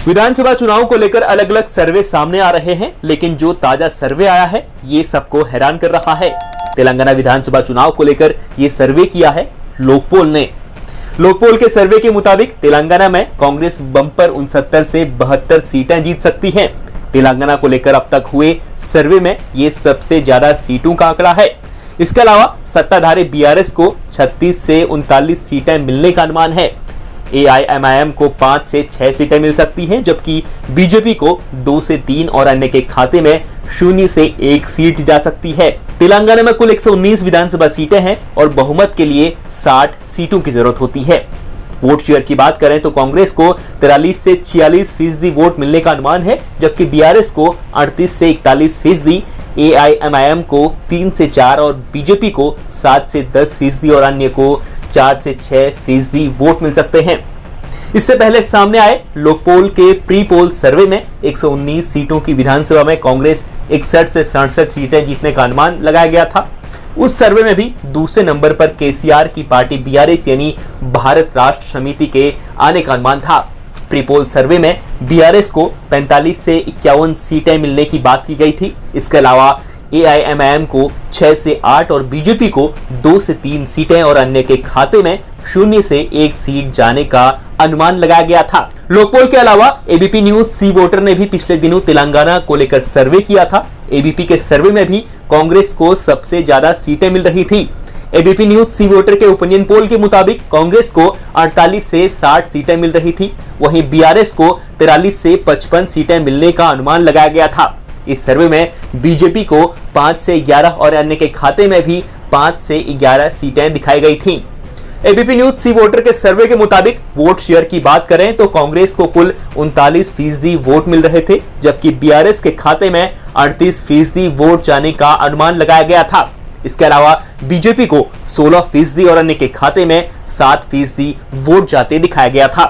विधानसभा चुनाव को लेकर अलग अलग सर्वे सामने आ रहे हैं, लेकिन जो ताजा सर्वे आया है ये सबको हैरान कर रहा है। तेलंगाना विधानसभा चुनाव को लेकर ये सर्वे किया है लोकपोल ने। लोकपोल के सर्वे के मुताबिक तेलंगाना में कांग्रेस बम्पर 69 से 72 सीटें जीत सकती है। तेलंगाना को लेकर अब तक हुए सर्वे में ये सबसे ज्यादा सीटों का आंकड़ा है। इसके अलावा सत्ताधारी बीआरएस को 36 से 39 सीटें मिलने का अनुमान है। एआईएमआईएम को 5 से 6 सीटें मिल सकती हैं, जबकि बीजेपी को 2 से 3 और अन्य के खाते में 0 से 1 सीट जा सकती है। तेलंगाना में कुल 119 विधानसभा सीटें हैं और बहुमत के लिए 60 सीटों की जरूरत होती है। वोट शेयर की बात करें तो कांग्रेस को 43 से 46% वोट मिलने का अनुमान है, जबकि बीआरएस को 38 से 41%, एआईएमआईएम को 3 से 4 और बीजेपी को 7 से 10% और अन्य को 4 से 6% वोट मिल सकते हैं। इससे पहले सामने आए लोकपोल के प्री पोल सर्वे में 119 सीटों की विधानसभा में कांग्रेस 61 से 67 सीटें जीतने का अनुमान लगाया गया था। उस सर्वे में भी दूसरे नंबर पर केसीआर की पार्टी बीआरएस यानी भारत राष्ट्र समिति के आने का अनुमान था। प्रीपोल सर्वे में बीआरएस को 45 से 51 सीटें मिलने की बात की गई थी। इसके अलावा एआईएमआईएम को 6 से 8 और बीजेपी को 2 से 3 सीटें और अन्य के खाते में 0 से 1 सीट जाने का अनुमान लगाया गया था। लोकपोल के अलावा एबीपी न्यूज सी वोटर ने भी पिछले दिनों तेलंगाना को लेकर सर्वे किया था। एबीपी के सर्वे में भी कांग्रेस को सबसे ज्यादा सीटें मिल रही थी। एबीपी न्यूज सी वोटर के ओपिनियन पोल के मुताबिक कांग्रेस को 48 से 60 सीटें मिल रही थी, वहीं बीआरएस को 43 से 55 सीटें मिलने का अनुमान लगाया गया था। इस सर्वे में बीजेपी को 5 से 11 और अन्य के खाते में भी 5 से 11 सीटें दिखाई गई थीं। एबीपी न्यूज सी वोटर के सर्वे के मुताबिक वोट शेयर की बात करें तो कांग्रेस को कुल 39% वोट मिल रहे थे, जबकि बीआरएस के खाते में 38% वोट जाने का अनुमान लगाया गया था। इसके अलावा बीजेपी को 16% और अन्य के खाते में 7% वोट जाते दिखाया गया था।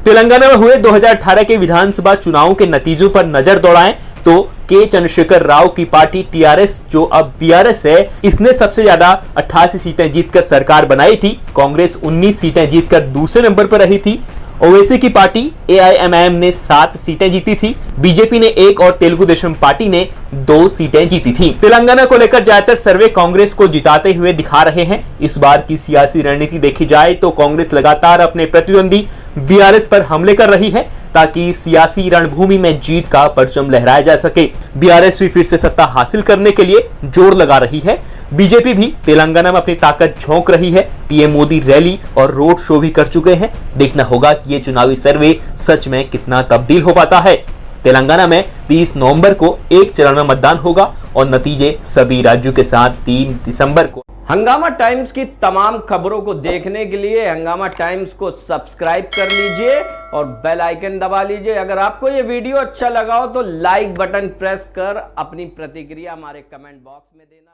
तेलंगाना में हुए 2018 के विधानसभा चुनावों के नतीजों पर नजर दौड़ाएं तो के चंद्रशेखर राव की पार्टी टीआरएस, जो अब बीआरएस है, इसने सबसे ज्यादा 88 सीटें जीतकर सरकार बनाई थी। कांग्रेस 19 सीटें जीतकर दूसरे नंबर पर रही थी। ओवैसी की पार्टी एआईएमआईएम ने 7 सीटें जीती थी, बीजेपी ने 1 और तेलुगु देशम पार्टी ने 2 सीटें जीती थी। तेलंगाना को लेकर ज्यादातर सर्वे कांग्रेस को जिताते हुए दिखा रहे हैं। इस बार की सियासी रणनीति देखी जाए तो कांग्रेस लगातार अपने प्रतिद्वंदी बीआरएस पर हमले कर रही है ताकि सियासी रणभूमि में जीत का परचम लहराया जा सके। बीआरएस भी फिर से सत्ता हासिल करने के लिए जोर लगा रही है। बीजेपी भी तेलंगाना में अपनी ताकत झोंक रही है। पीएम मोदी रैली और रोड शो भी कर चुके हैं। देखना होगा कि ये चुनावी सर्वे सच में कितना तब्दील हो पाता है। तेलंगाना में 30 नवंबर को एक चरण में मतदान होगा और नतीजे सभी राज्यों के साथ 3 दिसंबर को। हंगामा टाइम्स की तमाम खबरों को देखने के लिए हंगामा टाइम्स को सब्सक्राइब कर लीजिए और बेल आइकन दबा लीजिए। अगर आपको ये वीडियो अच्छा लगा हो तो लाइक बटन प्रेस कर अपनी प्रतिक्रिया हमारे कमेंट बॉक्स में देना।